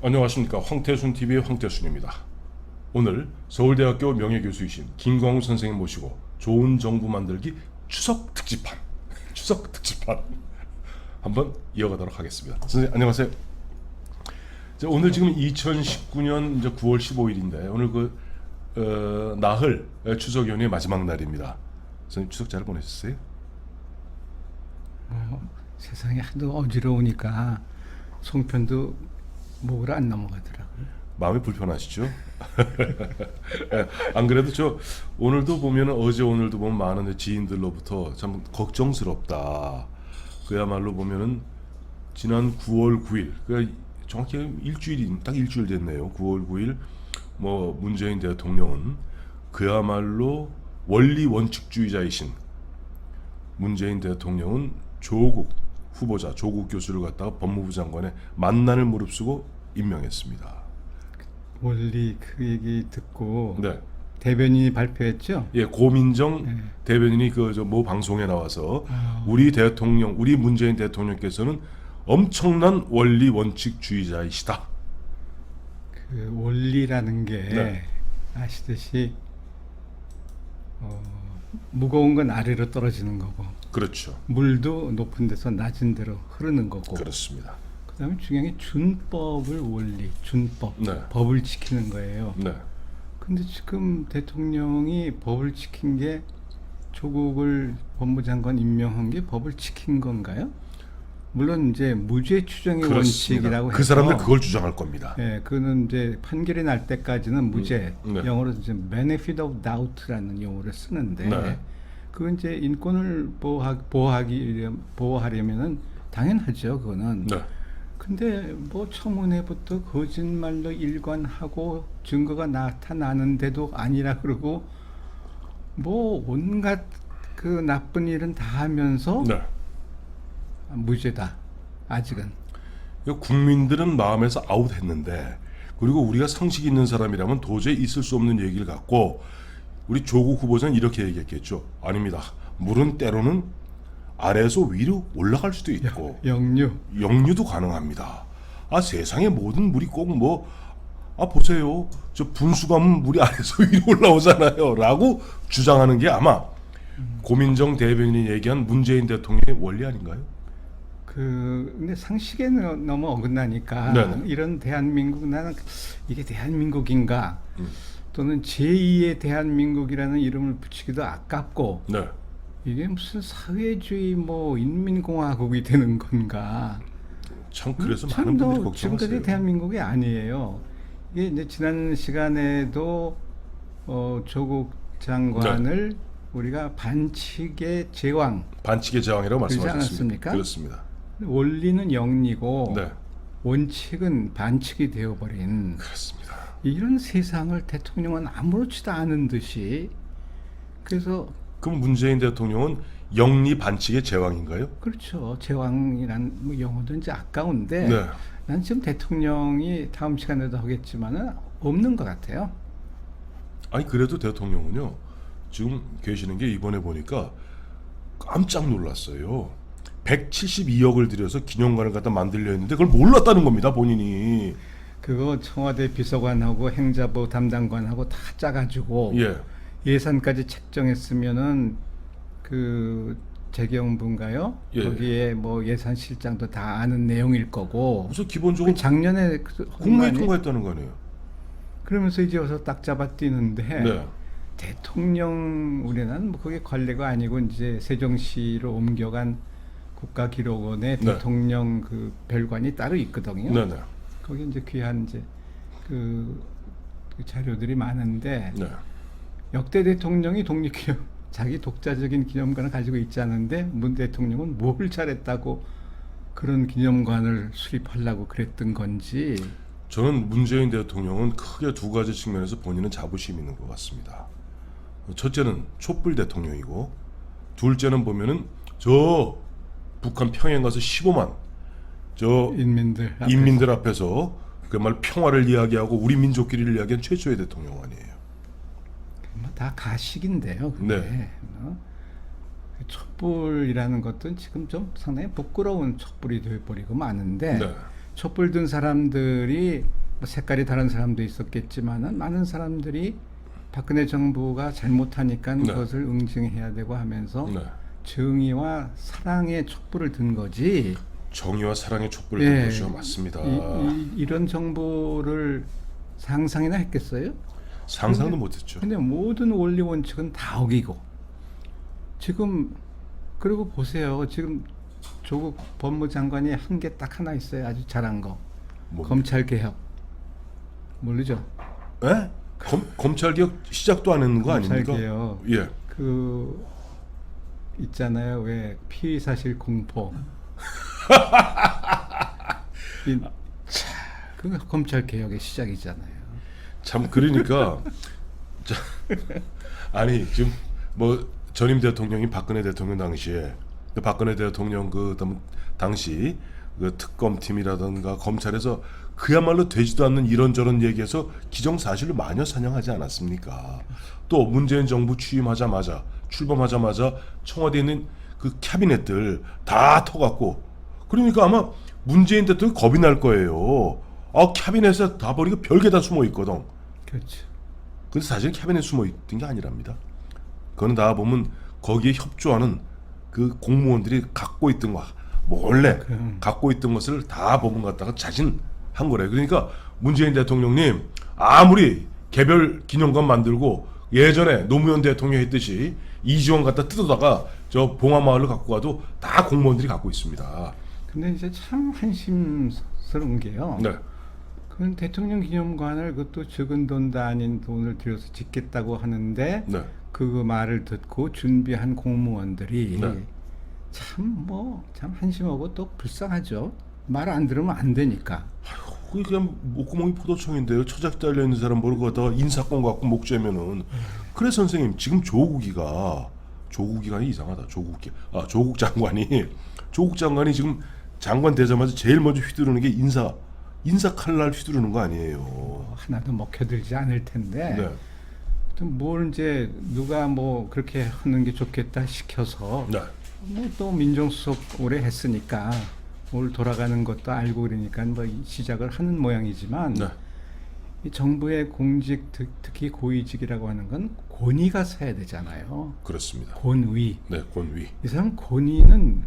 안녕하십니까. 황태순 TV의 황태순입니다. 오늘 서울대학교 명예교수이신 김광우 선생님 모시고 좋은 정부 만들기 추석 특집판 추석 특집판 한번 이어가도록 하겠습니다. 선생님 안녕하세요. 오늘 지금 2019년 이제 9월 15일인데 오늘 나흘 추석 연휴의 마지막 날입니다. 선생님 추석 잘 보내셨어요? 세상이 하도 어지러우니까 송편도 목으로 안 넘어가더라고요. 마음이 불편하시죠? 안 그래도 저 오늘도 보면 어제 오늘도 보면 많은 지인들로부터 참 걱정스럽다. 그야말로 보면은 지난 9월 9일, 그 정확히 딱 일주일 됐네요. 9월 9일 뭐 문재인 대통령은 그야말로 원리 원칙주의자이신 문재인 대통령은 조국 후보자 조국 교수를 갖다가 법무부 장관의 만난을 무릅쓰고 임명했습니다. 원리 그 얘기 듣고 네. 대변인이 발표했죠. 예, 고민정 네. 대변인이 모 방송에 나와서 우리 대통령, 우리 문재인 대통령께서는 엄청난 원리 원칙주의자이시다. 그 원리라는 게 네. 아시듯이 무거운 건 아래로 떨어지는 거고 그렇죠. 물도 높은 데서 낮은 데로 흐르는 거고 그렇습니다. 그다음에 중요한 게 준법을 원리, 준법, 네. 법을 지키는 거예요. 네. 근데 지금 대통령이 법을 지킨 게 조국을 법무장관 임명한 게 법을 지킨 건가요? 물론 이제 무죄 추정의 원칙이라고 해서 그 사람들 그걸 주장할 겁니다. 예, 그는 이제 판결이 날 때까지는 무죄, 네. 영어로 이제 benefit of doubt라는 용어를 쓰는데 네. 그건 이제 인권을 보호하려면은 당연하죠, 그거는. 네. 근데 뭐 청문회부터 거짓말로 일관하고 증거가 나타나는데도 아니라 그러고 뭐 온갖 그 나쁜 일은 다 하면서 네. 무죄다 아직은. 국민들은 마음에서 아웃했는데 그리고 우리가 상식 있는 사람이라면 도저히 있을 수 없는 얘기를 갖고 우리 조국 후보자는 이렇게 얘기했겠죠. 아닙니다. 물은 때로는 아래에서 위로 올라갈 수도 있고 역류도 가능합니다. 세상의 모든 물이 꼭 보세요. 저 분수가면 물이 아래에서 위로 올라오잖아요. 라고 주장하는 게 아마 고민정 대변인이 얘기한 문재인 대통령의 원리 아닌가요? 근데 상식에 너무 어긋나니까 네네. 이런 대한민국 나는 이게 대한민국인가 또는 제2의 대한민국이라는 이름을 붙이기도 아깝고 네. 이게 무슨 사회주의 인민공화국이 되는 건가? 참 그래서 많은 분들이 걱정하세요. 지금까지 대한민국이 아니에요. 이게 이제 지난 시간에도 조국 장관을 우리가 반칙의 제왕이라고 말씀하셨습니다. 않았습니까? 그렇습니다. 원리는 영리고 네. 원칙은 반칙이 되어버린 그렇습니다. 이런 세상을 대통령은 아무렇지도 않은 듯이 그래서 그럼 문재인 대통령은 영리 반칙의 제왕인가요? 그렇죠. 제왕이란 영어도 이제 아까운데 네. 난 지금 대통령이 다음 시간에도 하겠지만은 없는 것 같아요. 아니 그래도 대통령은요 지금 계시는 게 이번에 보니까 깜짝 놀랐어요. 172억을 들여서 기념관을 갖다 만들려 했는데 그걸 몰랐다는 겁니다 본인이. 그거 청와대 비서관하고 행자부 담당관하고 다 짜가지고 예. 예산까지 책정했으면은 그 재경부인가요? 예. 거기에 예산 실장도 다 아는 내용일 거고. 우선 기본적으로 작년에 국무회의 통과했다는 거 아니에요? 그러면서 이제 와서 딱 잡아 뛰는데 네. 대통령 우리는 그게 관례가 아니고 이제 세종시로 옮겨간 국가기록원에 네. 대통령 그 별관이 따로 있거든요. 네네. 거기 이제 귀한 이제 그 자료들이 많은데 네. 역대 대통령이 독립기념 자기 독자적인 기념관을 가지고 있지 않은데 문 대통령은 뭘 잘했다고 그런 기념관을 수립하려고 그랬던 건지. 저는 문재인 대통령은 크게 두 가지 측면에서 본인은 자부심이 있는 것 같습니다. 첫째는 촛불 대통령이고 둘째는 보면은 저 북한 평양 가서 15만 저 인민들 앞에서 그말 평화를 이야기하고 우리 민족끼리를 이야기한 최초의 대통령 아니에요. 다 가식인데요. 그게. 네. 촛불이라는 것도 지금 좀 상당히 부끄러운 촛불이 되어버리고 마는데 네. 촛불 든 사람들이 뭐 색깔이 다른 사람도 있었겠지만은 많은 사람들이 박근혜 정부가 잘못하니까 네. 그것을 응징해야 되고 하면서 네. 정의와 사랑의 촛불을 든 거지. 정의와 사랑의 촛불을 예. 든 것이요. 맞습니다. 이런 정보를 상상이나 했겠어요? 상상도 근데- 못했죠. 근데 모든 원리 원칙은 다 어기고 지금 그리고 보세요. 지금 조국 법무장관이 한 게 딱 하나 있어요. 아주 잘한 거. 뭡니까? 검찰 개혁. 모르죠? 예? 검찰 개혁 시작도 안 했는 거 검찰 아닙니까? 개혁. 예. 그 있잖아요. 왜 피의 사실 공포. 그 검찰 개혁의 시작이잖아요. 참 그러니까 자, 아니 지금 뭐 전임 대통령이 박근혜 대통령 당시에 그 박근혜 대통령 그 당시 그 특검팀이라든가 검찰에서 그야말로 되지도 않는 이런저런 얘기해서 기정사실로 마녀 사냥하지 않았습니까? 또 문재인 정부 출범하자마자 청와대에 있는 그 캐비넷들 다 터갖고 그러니까 아마 문재인 대통령이 겁이 날 거예요. 캐비넷에 다 버리고 별게 다 숨어 있거든. 그렇죠. 근데 사실 캐비넷에 숨어 있던 게 아니랍니다. 그거는 다 보면 거기에 협조하는 그 공무원들이 갖고 있던 거 몰래 갖고 있던 것을 다 법원 갖다가 자진한 거래. 그러니까 문재인 대통령님 아무리 개별 기념관 만들고 예전에 노무현 대통령 했듯이 이지원 갖다 뜯어다가 저 봉화마을을 갖고 가도 다 공무원들이 갖고 있습니다. 근데 이제 참 한심스러운 게요. 네. 그 대통령 기념관을 그것도 적은 돈도 아닌 돈을 들여서 짓겠다고 하는데 네. 그 말을 듣고 준비한 공무원들이 네. 참 한심하고 또 불쌍하죠. 말 안 들으면 안 되니까. 그게 그냥 목구멍이 포도청인데요. 처작 달려 있는 사람 모르고 갖다가 인사권 갖고 목 죄면은. 그래 선생님 지금 조국이가 이상하다. 조국 장관이 지금 장관 되자마자 제일 먼저 휘두르는 게 인사 칼날 휘두르는 거 아니에요. 하나도 먹혀들지 않을 텐데 네. 또 뭘 이제 누가 뭐 그렇게 하는 게 좋겠다 시켜서 네. 뭐 또 민정수석 오래 했으니까 올 돌아가는 것도 알고 그러니까 뭐 시작을 하는 모양이지만 네. 이 정부의 공직 특히 고위직이라고 하는 건 권위가 서야 되잖아요. 그렇습니다. 권위. 네, 권위. 이 사람 권위는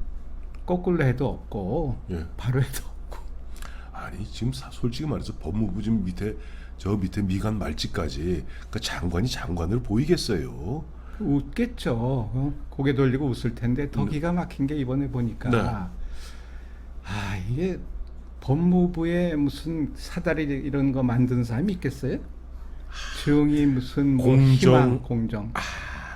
거꾸로 해도 없고 예. 바로 해도 없고. 아니 지금 솔직히 말해서 법무부 지금 저 밑에 미간 말직까지 그 장관이 장관으로 보이겠어요? 웃겠죠. 고개 돌리고 웃을 텐데 더 기가 막힌 게 이번에 보니까 네. 이게 법무부에 무슨 사다리 이런 거 만든 사람이 있겠어요? 정의 무슨 뭐 공정. 희망 공정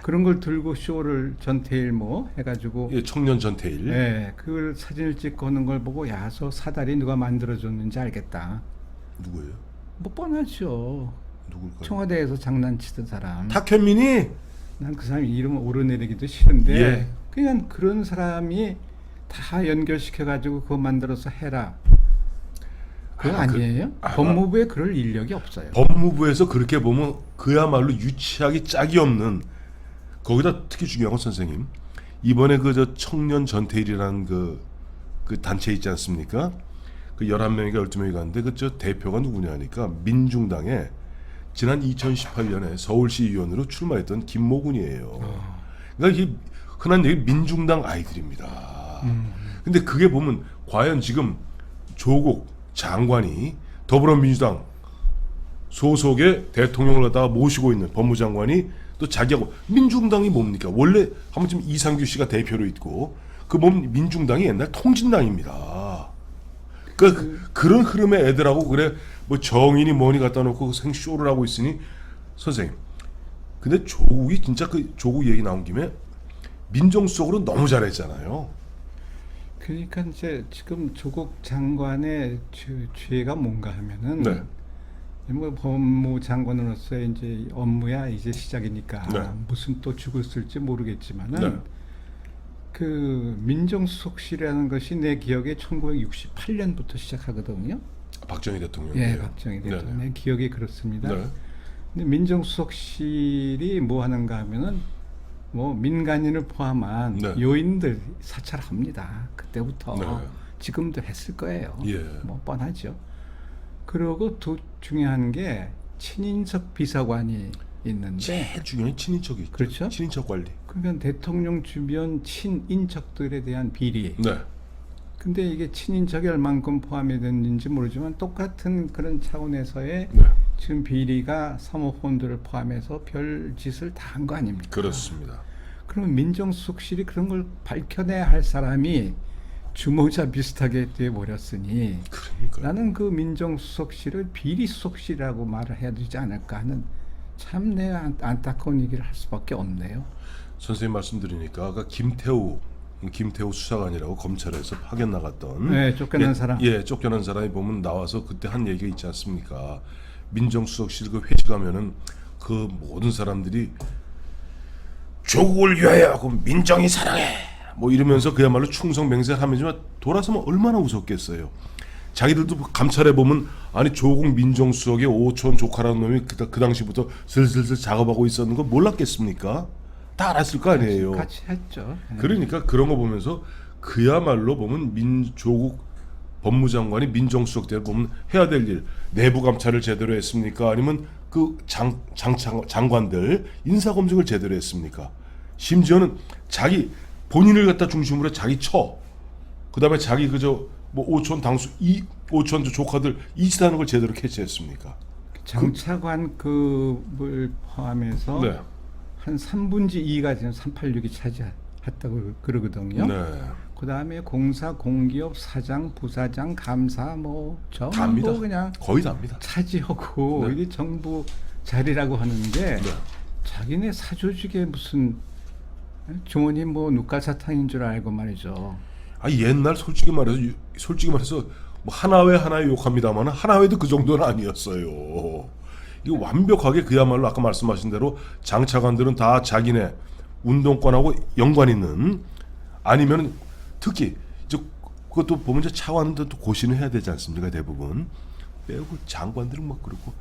그런 걸 들고 쇼를 전태일 뭐 해가지고 예, 청년 전태일. 네, 그걸 사진을 찍고 하는 걸 보고 저 사다리 누가 만들어줬는지 알겠다. 누구예요? 뭐 뻔하죠. 누굴까요? 청와대에서 장난치던 사람. 탁현민이. 난 그 사람 이름 오르내리기도 싫은데 예. 그냥 그런 사람이 다 연결시켜가지고 그거 만들어서 해라. 그거 아니에요? 법무부에 그럴 인력이 없어요. 법무부에서 그렇게 보면 그야말로 유치하기 짝이 없는. 거기다 특히 중요한 건 선생님 이번에 저 청년 전태일이라는 그 단체 있지 않습니까? 그 11명인가 12명이 갔는데 저 대표가 누구냐 하니까 민중당에 지난 2018년에 서울시 의원으로 출마했던 김모군이에요. 그러니까 이게 흔한 얘기 민중당 아이들입니다. 근데 그게 보면 과연 지금 조국 장관이 더불어민주당 소속의 대통령을 갖다가 모시고 있는 법무장관이 또 자기하고 민중당이 뭡니까? 원래 한번 지금 이상규 씨가 대표로 있고 그 보면 민중당이 옛날 통진당입니다. 그런 흐름의 애들하고 그래 뭐 정인이 뭐니 갖다 놓고 생쇼를 하고 있으니 선생님. 근데 조국이 진짜 조국 얘기 나온 김에 민정수석으로 너무 잘했잖아요. 그러니까 이제 지금 조국 장관의 죄가 뭔가 하면은 네. 뭐 법무장관으로서 이제 업무야 이제 시작이니까 네. 무슨 또 죽을 쓸지 모르겠지만은 네. 그 민정수석실이라는 것이 내 기억에 1968년부터 시작하거든요. 박정희 대통령. 예, 박정희 대통령. 내 기억이 그렇습니다. 네. 근데 민정수석실이 뭐 하는가 하면은 뭐 민간인을 포함한 네. 요인들 사찰합니다. 그때부터 네. 지금도 했을 거예요. 예. 뭐 뻔하죠. 그리고 또 중요한 게 친인척 비서관이 있는데 제일 중요한 친인척이 있죠. 그렇죠. 친인척 관리. 그러니까 대통령 주변 친인척들에 대한 비리. 네. 근데 이게 친인척이 얼만큼 포함이 됐는지 모르지만 똑같은 그런 차원에서의 네. 지금 비리가 사모펀드를 포함해서 별 짓을 다 한 거 아닙니까? 그렇습니다. 그럼 민정수석실이 그런 걸 밝혀내야 할 사람이 주모자 비슷하게 돼버렸으니 그러니까. 나는 그 민정수석실을 비리수석실이라고 말을 해야 되지 않을까 하는 참 내 안타까운 얘기를 할 수밖에 없네요. 선생님 말씀드리니까 아까 김태우 수사관이라고 검찰에서 파견 나갔던 네, 쫓겨난 사람. 예, 쫓겨난 사람이 보면 나와서 그때 한 얘기가 있지 않습니까? 민정수석실 그 회식하면은 그 모든 사람들이 조국을 위하여 하고 민정이 사랑해 뭐 이러면서 그야말로 충성맹세를 하면서 돌아서면 얼마나 웃었겠어요. 자기들도 감찰해 보면 아니 조국 민정수석의 오촌 조카라는 놈이 그 당시부터 슬슬슬 작업하고 있었는 거 몰랐겠습니까? 다 알았을 거 아니에요. 같이 했죠. 네. 그러니까 그런 거 보면서 그야말로 보면 조국 법무장관이 민정수석 때 보면 해야 될 일 내부 감찰을 제대로 했습니까? 아니면 그 장관들 인사 검증을 제대로 했습니까? 심지어는 자기 본인을 갖다 중심으로 자기 그다음에 자기 그저 뭐 오촌 당수 오촌 조카들 이짓하는 걸 제대로 캐치했습니까? 장차관 급을 포함해서 네. 한 3분지 2가 지금 386이 차지했다고 그러거든요. 네. 그다음에 공사, 공기업 사장, 부사장, 감사 뭐 답니다. 전부 그냥 거의 답니다. 차지하고 네. 이게 정부 자리라고 하는데 네. 자기네 사조직에 무슨 주머니 뭐 누가사탕인 줄 알고 말이죠. 아 옛날 솔직히 말해서 뭐 하나회 욕합니다만 하나회도 그 정도는 아니었어요. 이거 완벽하게 그야말로 아까 말씀하신 대로 장차관들은 다 자기네 운동권하고 연관 있는 아니면 특히 이제 그것도 보면 이제 차관도 또 고시는 해야 되지 않습니까? 대부분 빼고 장관들은 뭐 그렇고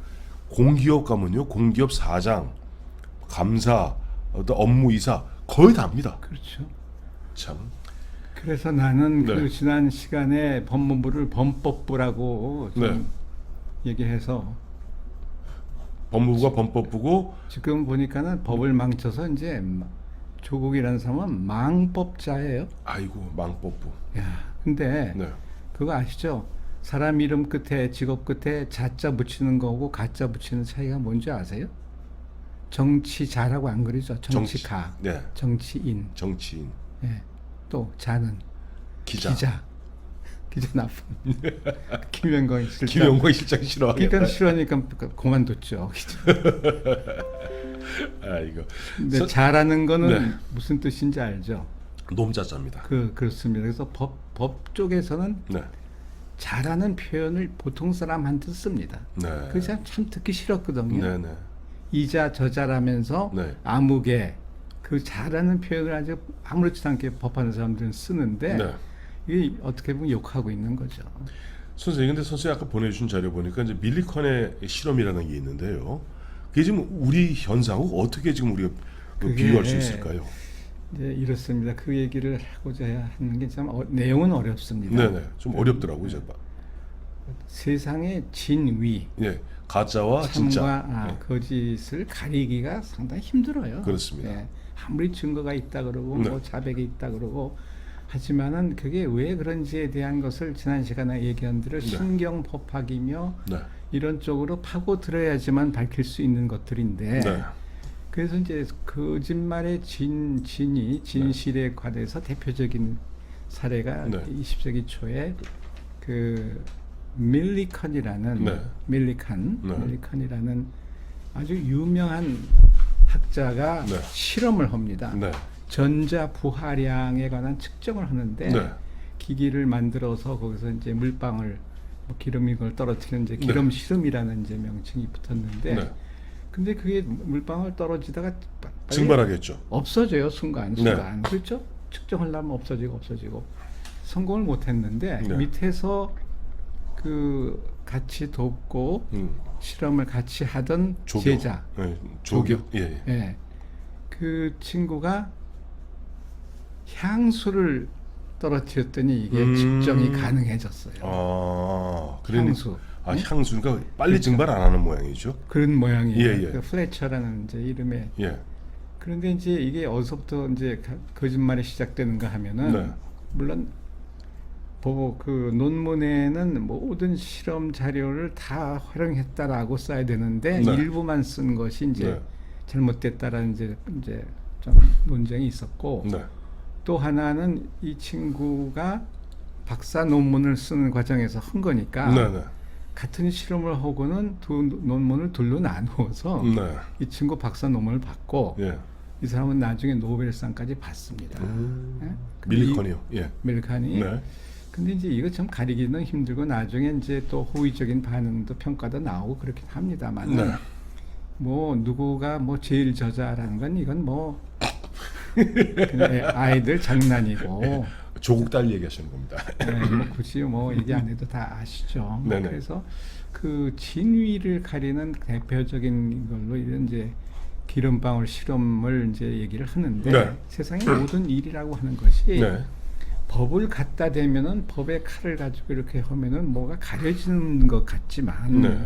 공기업 가면요 공기업 사장, 감사, 어떤 업무이사 거의 다입니다. 그렇죠. 참. 그래서 나는 네. 그 지난 시간에 법무부를 범법부라고 좀 네. 얘기해서 법무부가 범법부고 지금 보니까는 법을 망쳐서 이제 조국이라는 사람은 망법자예요. 아이고 망법부. 야, 근데 네. 그거 아시죠? 사람 이름 끝에 직업 끝에 자자 붙이는 거고 가자 붙이는 차이가 뭔지 아세요? 정치자라고 안 그러죠? 정치가, 네. 정치인, 정치인, 예. 또 자는 기자. 기자 나쁜. 김영건 실장. 김영건 실장 싫어하겠다. 그러니까 싫어하니까 그만뒀죠. 아이고. 근데 자라는 거는 네. 무슨 뜻인지 알죠? 놈자자입니다. 그렇습니다. 그래서 법 쪽에서는 네. 자라는 표현을 보통 사람한테 씁니다. 네. 그게 참 듣기 싫었거든요. 네네. 이자 저자라면서 네. 아무개 그 자라는 표현을 아주 아무렇지도 않게 법하는 사람들은 쓰는데 네. 이게 어떻게 보면 욕하고 있는 거죠. 선생님, 근데 선생님 아까 보내주신 자료 보니까 이제 밀리컨의 실험이라는 게 있는데요. 그게 지금 우리 현상하고 어떻게 지금 우리가 그게 비교할 수 있을까요? 이제 이렇습니다. 그 얘기를 하고자 하는 게 참 내용은 어렵습니다. 네네. 좀 어렵더라고요. 이제. 세상의 진위, 예. 가짜와 진짜. 참과 네. 거짓을 가리기가 상당히 힘들어요. 그렇습니다. 예. 아무리 증거가 있다 그러고 네. 뭐 자백이 있다 그러고 하지만은 그게 왜 그런지에 대한 것을 지난 시간에 얘기한 대로 네. 신경법학이며 네. 이런 쪽으로 파고 들어야지만 밝힐 수 있는 것들인데 네. 그래서 이제 거짓말의 진실에 관해서 대표적인 사례가 네. 20세기 초에 그 밀리컨이라는 네. 밀리컨이라는 아주 유명한 학자가 네. 실험을 합니다. 네. 전자 부하량에 관한 측정을 하는데 네. 기기를 만들어서 거기서 이제 물방울 뭐 기름인 걸 떨어뜨리는 이제 기름 실험이라는 이제 명칭이 붙었는데 네. 근데 그게 물방울 떨어지다가 빨리 증발하겠죠. 없어져요. 순간 네. 그렇죠? 측정하려면 없어지고 성공을 못했는데 네. 밑에서 그 같이 돕고 실험을 같이 하던 조교. 제자 네. 조교. 예. 예. 그 친구가 향수를 떨어뜨렸더니 이게 측정이 가능해졌어요. 그러니 향수. 응? 향수가 빨리 그렇죠. 증발 안 하는 모양이죠. 그런 모양이에요. 예, 예. 그 플래처라는 이제 이름의. 예. 그런데 이제 이게 어디서부터 이제 거짓말이 시작되는가 하면은 네. 물론 그 논문에는 모든 실험 자료를 다 활용했다라고 써야 되는데 네. 일부만 쓴 것이 이제 네. 잘못됐다라는 이제 좀 논쟁이 있었고 네. 또 하나는 이 친구가 박사 논문을 쓰는 과정에서 한 거니까 네. 네. 같은 실험을 하고는 두 논문을 둘로 나누어서 네. 이 친구 박사 논문을 받고 예. 이 사람은 나중에 노벨상까지 받습니다. 예? 근데 밀리컨이요. 예. 밀칸이. 네. 근데 이제 이거 좀 가리기는 힘들고 나중에 이제 또 호의적인 반응도 평가도 나오고 그렇긴 합니다만 네. 뭐 누구가 뭐 제일 저자라는 건 이건 뭐 그냥 아이들 장난이고 조국 딸 얘기하시는 겁니다. 뭐 굳이 뭐 얘기 안 해도 다 아시죠. 뭐 네네. 그래서 그 진위를 가리는 대표적인 걸로 이런 이제 기름방울 실험을 이제 얘기를 하는데 네. 세상의 모든 일이라고 하는 것이 네. 법을 갖다 대면은 법의 칼을 가지고 이렇게 하면은 뭐가 가려지는 것 같지만 네.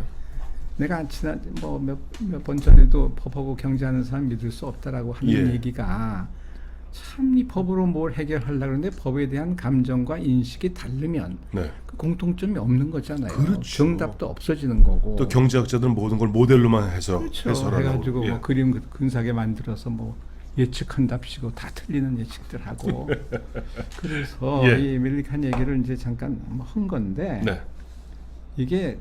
내가 지난 뭐 몇 번 전에도 법하고 경제하는 사람 믿을 수 없다라고 하는 예. 얘기가 참 이 법으로 뭘 해결하려고 하는데 법에 대한 감정과 인식이 다르면 네. 그 공통점이 없는 거잖아요. 그렇죠. 정답도 없어지는 거고. 또 경제학자들은 모든 걸 모델로만 해서 그렇죠. 해설하려고. 해가지고 예. 뭐 그림 근사하게 만들어서 뭐 예측한답시고 다 틀리는 예측들 하고. 그래서 예. 이 밀리칸 얘기를 이제 잠깐 한 건데 네. 이게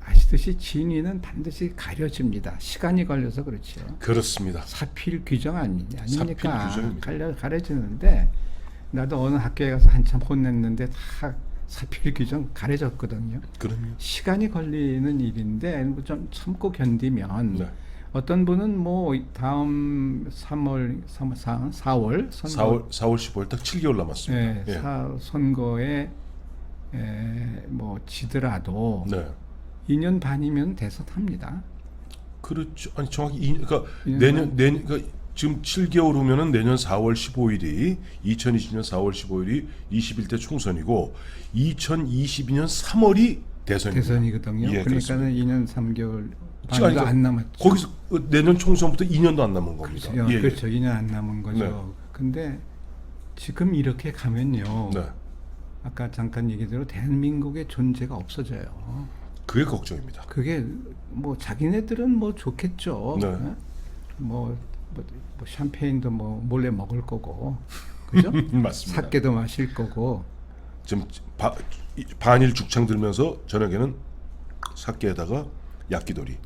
아시듯이 진위는 반드시 가려집니다. 시간이 걸려서 그렇죠. 그렇습니다. 사필 규정 아닙니까? 사필 규정입니다. 가려지는데 나도 어느 학교에 가서 한참 혼냈는데 다 사필 규정 가려졌거든요. 그럼요. 시간이 걸리는 일인데 뭐좀 참고 견디면 네. 어떤 분은 뭐 다음 4월 선거 4월 15일 딱 7개월 남았습니다. 예, 선거에 뭐 지더라도 네. 2년 반이면 대선합니다. 그렇죠. 아니 정확히 그러니까 년 내년 그러니까 지금 7개월 후면은 내년 4월 15일이 2020년 4월 15일이 21대 총선이고 2022년 3월이 대선입니다. 대선이거든요. 예, 그러니까는 2년 3개월 지금 반도 안 남았죠. 거기서 내년 총선부터 2년도 안 남은 겁니다. 그렇죠. 예, 예. 그렇죠. 2년 안 남은 거죠. 네. 근데 지금 이렇게 가면요. 네. 아까 잠깐 얘기대로 대한민국의 존재가 없어져요. 그게 걱정입니다. 그게 뭐 자기네들은 뭐 좋겠죠. 네. 어? 뭐 샴페인도 뭐 몰래 먹을 거고, 그죠? 맞습니다. 사케도 마실 거고. 지금 반일 죽창 들면서 저녁에는 사케에다가 야끼도리.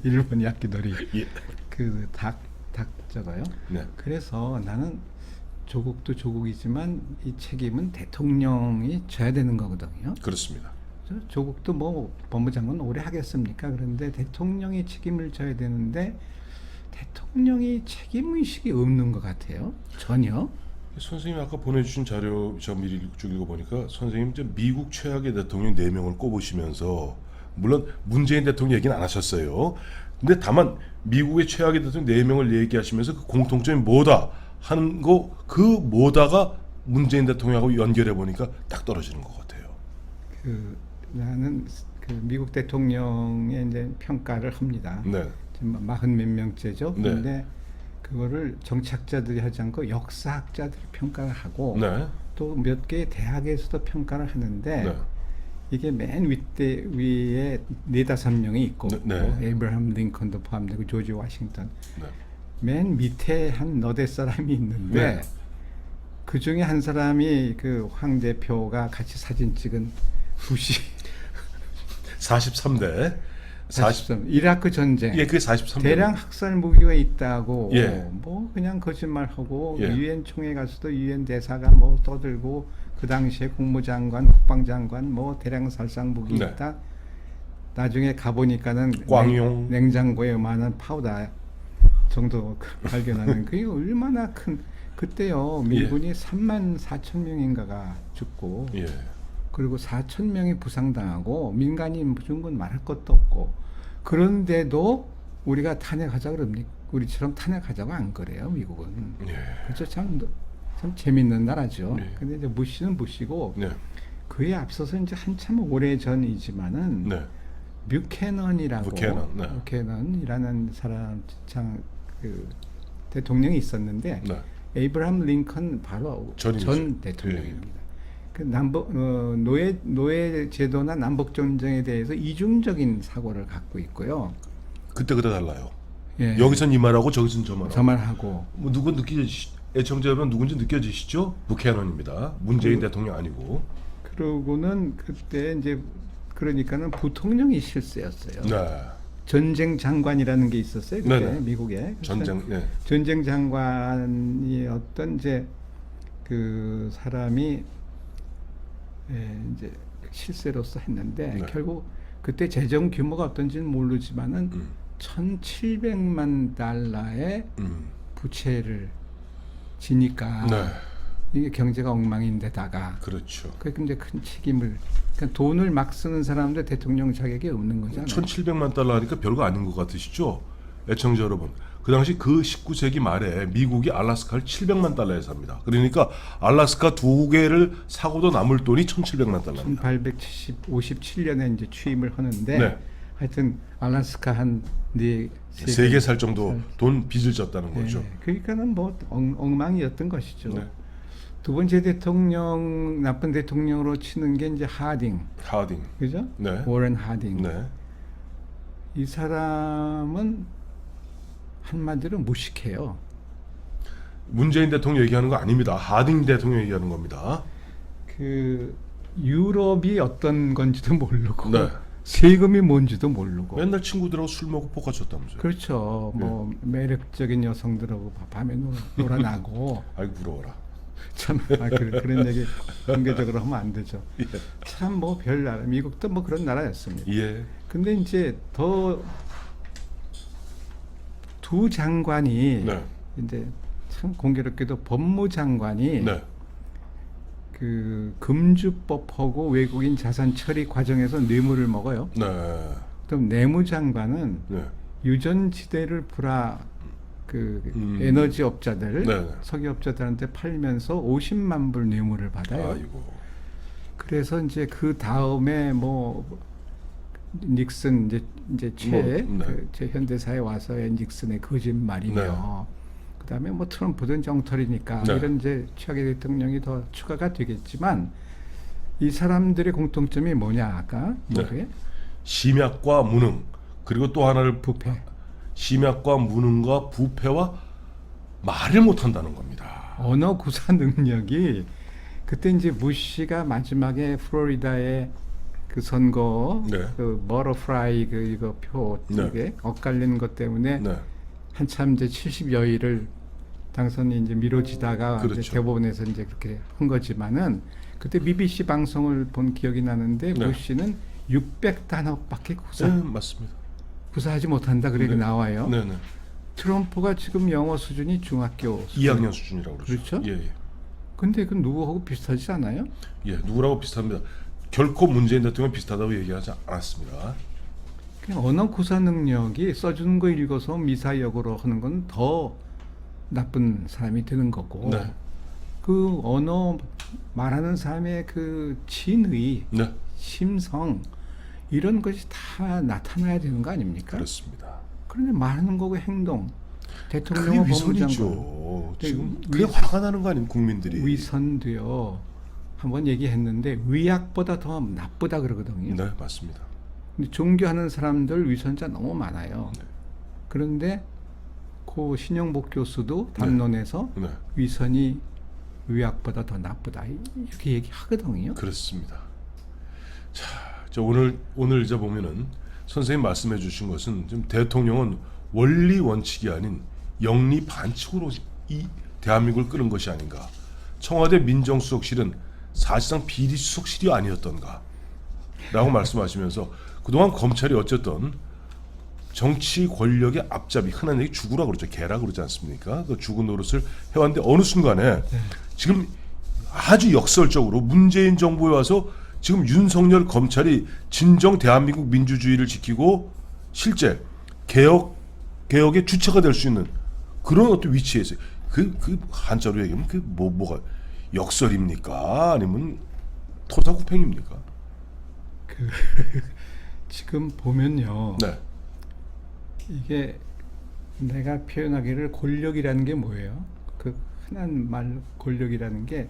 일본 야끼도리. 예. 그 닭 저거요. 네. 그래서 나는 조국도 조국이지만 이 책임은 대통령이 져야 되는 거거든요. 그렇습니다. 조국도 뭐 법무장관 오래 하겠습니까? 그런데 대통령이 책임을 져야 되는데 대통령이 책임 의식이 없는 것 같아요. 전혀. 선생님이 아까 보내주신 자료 제가 미리 쭉 읽어보니까 선생님 이제 미국 최악의 대통령 4명을 꼽으시면서 물론 문재인 대통령 얘기는 안 하셨어요. 근데 다만 미국의 최악의 대통령 4명을 얘기하시면서 그 공통점이 뭐다 하는 거 그 뭐다가 문재인 대통령하고 연결해 보니까 딱 떨어지는 것 같아요. 나는 그 미국 대통령의 이제 평가를 합니다. 네. 지금 40몇 명째죠. 네. 그런데 그거를 정치학자들이 하지 않고 역사학자들이 평가를 하고 네. 또 몇 개의 대학에서도 평가를 하는데 네. 이게 맨 위에 4-5명이 있고 네. 뭐 에이브라함 링컨도 포함되고 조지 워싱턴 네. 맨 밑에 한 너댓 사람이 있는데 네. 그 중에 한 사람이 그 황 대표가 같이 사진 찍은 부시 43대 43 이라크 전쟁 예, 그게 43대. 대량 학살 무기가 있다고 예. 뭐 그냥 거짓말하고 예. 유엔 총회 가서도 유엔 대사가 뭐 떠들고 그 당시에 국무장관, 국방장관 뭐 대량 살상 무기 네. 있다. 나중에 가보니까는 꽝용. 냉장고에 요만한 파우더 정도 발견하는 그게 얼마나 큰 그때요 미군이 34,000명인가가 죽고 예. 그리고 4,000명이 부상당하고 민간인 죽은 건 말할 것도 없고 그런데도 우리가 탄핵하자 그럽니까? 우리처럼 탄핵하자고 안 그래요 미국은. 예. 그렇죠. 참 참 재밌는 나라죠. 네. 근데 이제 무시는 무시고 네. 그에 앞서서 이제 한참 오래 전이지만은 네. 뮤캐넌이라고 네. 뮤캐넌이라는 그 대통령이 있었는데 네. 에이브라함 링컨 바로 전이죠. 전 대통령입니다. 그 노예 제도나 남북 전쟁에 대해서 이중적인 사고를 갖고 있고요. 그때 달라요. 예. 여기선 이 말하고 저기선 저 말하고. 저 말하고 뭐 누구 애청자 여러분 누군지 느껴지시죠? 부캐넌입니다. 문재인 대통령 아니고. 그러고는 그때 이제 그러니까는 부통령이 실세였어요. 네. 전쟁 장관이라는 게 있었어요. 그때 네네. 미국에. 전쟁. 네. 전쟁 장관이 어떤 이제 그 사람이 이제 실세로서 했는데 네. 결국 그때 재정 규모가 어떤지는 모르지만은 1,700만 달러의 부채를 지니까 네. 이게 경제가 엉망인데다가 그렇죠. 그 이제 큰 책임을 그러니까 돈을 막 쓰는 사람들 대통령 자격이 없는 거잖아요. 1,700만 달러 하니까 별거 아닌 것 같으시죠? 애청자 여러분. 그 당시 그 19세기 말에 미국이 알래스카를 700만 달러에 삽니다. 그러니까 알래스카 2개를 사고도 남을 돈이 1,700만 달러입니다. 1857년에 이제 취임을 하는데 네. 하여튼 알래스카 한 3개 살 정도 돈 빚을 졌다는 거죠. 네. 그러니까는 뭐 엉망이었던 것이죠. 네. 두 번째 대통령 나쁜 대통령으로 치는 게 이제 하딩, 그죠? 네. 워런 하딩. 네. 이 사람은 한마디로 무식해요. 문재인 대통령 얘기하는 거 아닙니다. 하딩 대통령 얘기하는 겁니다. 그 유럽이 어떤 건지도 모르고 네. 세금이 뭔지도 모르고. 맨날 친구들하고 술 먹고 포카 쳤다면서요. 그렇죠. 뭐 매력적인 여성들하고 밤에 놀아나고. 아이고 부러워라. 참 그런 얘기 공개적으로 하면 안 되죠. 예. 참 뭐 별 나라, 미국도 뭐 그런 나라였습니다. 예. 근데 이제 두 장관이 네. 이제 참 공교롭게도 법무장관이 네. 그 금주법하고 외국인 자산 처리 과정에서 뇌물을 먹어요. 네. 그럼 내무장관은 네. 유전지대를 에너지 업자들, 네. 석유업자들한테 팔면서 50만 불 뇌물을 받아요. 아이고. 그래서 이제 그 다음에 뭐 닉슨 이제 제 현대사에 와서의 닉슨의 거짓말이며 네. 그다음에 뭐 트럼프든 정털이니까 네. 이런 이제 최악의 대통령이 더 추가가 되겠지만 이 사람들의 공통점이 뭐냐 아까 뭐게 심약과 무능 그리고 또 하나를 부패. 심약과 무능과 부패와 말을 못한다는 겁니다. 언어 구사 능력이 그때 이제 부시가 마지막에 플로리다의 그 선거 네. 그 버터프라이 이거 표 네. 이게 엇갈리는 것 때문에 네. 한참 이제 70여일을 당선이 이제 미뤄지다가 그렇죠. 이제 대법원에서 이제 그렇게 한 거지만은 그때 BBC 방송을 본 기억이 나는데 네. 부시는 600단어밖에 네, 맞습니다. 구사하지 못한다 그렇게 네. 나와요. 네, 네. 트럼프가 지금 영어 수준이 중학교 수준. 2학년 수준이라고 그러죠. 그렇죠? 예, 예. 근데 그 누구하고 비슷하지 않아요? 예, 누구라고 비슷합니다. 결코 문재인 대통령 비슷하다고 얘기하지 않았습니다. 그냥 언어 구사 능력이 써주는 거 읽어서 미사역으로 하는 건 더 나쁜 사람이 되는 거고 네. 그 언어 말하는 사람의 그 진의, 네, 심성 이런 것이 다 나타나야 되는 거 아닙니까? 그렇습니다. 그런데 말하는 거고 행동 그게 대통령은 위선이죠. 지금 네, 그게 화가 나는 거 아닙니까 국민들이? 위선도요. 한번 얘기했는데 위약보다 더 나쁘다 그러거든요. 네, 맞습니다. 근데 존경하는 사람들 위선자 너무 많아요. 네. 그런데 고 신영복 교수도 담론에서 네, 위선이 의학보다 더 나쁘다 이렇게 얘기하거든요. 그렇습니다. 자, 오늘 이제 보면은 선생님 말씀해 주신 것은 지금 대통령은 원리 원칙이 아닌 영리 반칙으로 이 대한민국을 끄는 것이 아닌가. 청와대 민정수석실은 사실상 비리수석실이 아니었던가 라고 말씀하시면서 그동안 검찰이 어쨌든 정치 권력의 앞잡이, 흔한 얘기 주구라 그러죠. 개라 그러지 않습니까? 그 주구 노릇을 해왔는데 어느 순간에 지금 아주 역설적으로 문재인 정부에 와서 지금 윤석열 검찰이 진정 대한민국 민주주의를 지키고 실제 개혁의 주체가 될 수 있는 그런 어떤 위치에 있어요. 그 한자로 얘기하면 그 뭐가 역설입니까? 아니면 토사구팽입니까? 그 지금 보면요. 네. 이게 내가 표현하기를 권력이라는 게 뭐예요? 그 흔한 말 권력이라는 게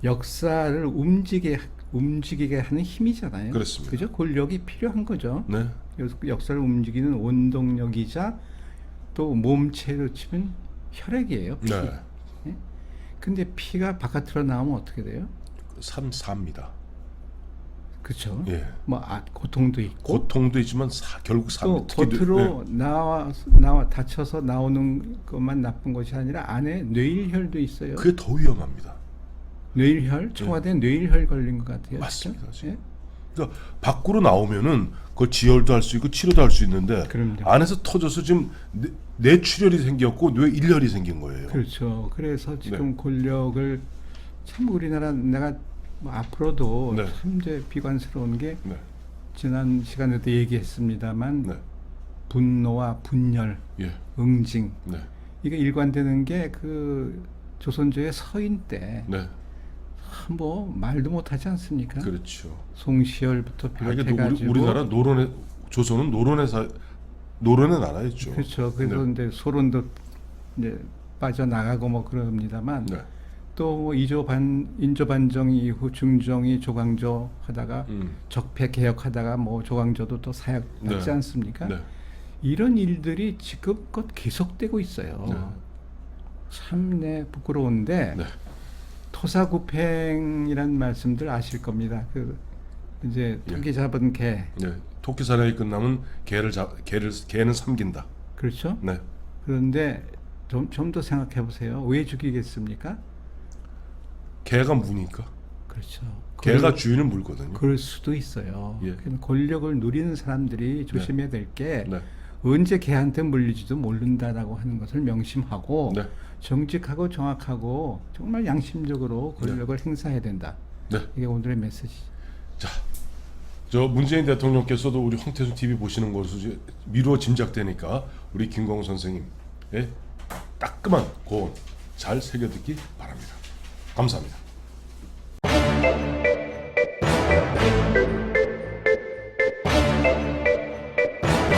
역사를 움직이게 하는 힘이잖아요. 그렇습니다. 그죠? 권력이 필요한 거죠. 네. 역사를 움직이는 원동력이자 또 몸체로 치면 혈액이에요. 피. 네. 예? 근데 피가 바깥으로 나오면 어떻게 돼요? 삽니다. 그렇죠. 예. 뭐 고통도 있고 고통도 있지만 결국 또 특히 겉으로 네. 나와 다쳐서 나오는 것만 나쁜 것이 아니라 안에 뇌일혈도 있어요. 그게 더 위험합니다. 뇌일혈, 청와대 뇌일혈 걸린 것 같아요. 맞습니다. 진짜? 지금. 예? 그러니까 밖으로 나오면은 그걸 지혈도 할 수 있고 치료도 할 수 있는데 그럼요. 안에서 터져서 지금 뇌출혈이 생겼고 뇌일혈이 생긴 거예요. 그렇죠. 그래서 지금 네. 권력을 참 우리나라 내가 뭐 앞으로도 네. 참 이제 비관스러운 게 네. 지난 시간에도 얘기했습니다만 네. 분노와 분열, 예. 응징 네. 이게 일관되는 게 그 조선조의 서인 때 뭐 말도 못하지 않습니까? 그렇죠. 송시열부터 비롯해가지고 그러니까 우리나라 조선은 노론의 나라였죠. 그렇죠. 그래서 네. 이제 소론도 이제 빠져나가고 뭐 그럽니다만 네. 또 뭐 인조반정 이후 중정이 조광조 하다가 적폐 개혁하다가 뭐 조광조도 또 사약 받지 네. 않습니까? 네. 이런 일들이 지금껏 계속되고 있어요. 네. 참 부끄러운데 네. 토사구팽이란 말씀들 아실 겁니다. 그 이제 토끼 잡은 개 네. 토끼 사냥이 끝나면 개는 삼긴다. 그렇죠? 네. 그런데 좀 더 생각해 보세요. 왜 죽이겠습니까? 개가 무니까. 그렇죠. 개가 주인을 물거든요. 그럴 수도 있어요. 예. 그래서 권력을 누리는 사람들이 조심해야 될 게 네. 언제 개한테 물릴지도 모른다라고 하는 것을 명심하고 네. 정직하고 정확하고 정말 양심적으로 권력을 행사해야 된다. 네. 이게 오늘의 메시지. 자, 저 문재인 대통령께서도 우리 황태순 TV 보시는 것을 미루어 짐작되니까 우리 김광호 선생님의 따끔한 고언 잘 새겨듣기 바랍니다. 감사합니다.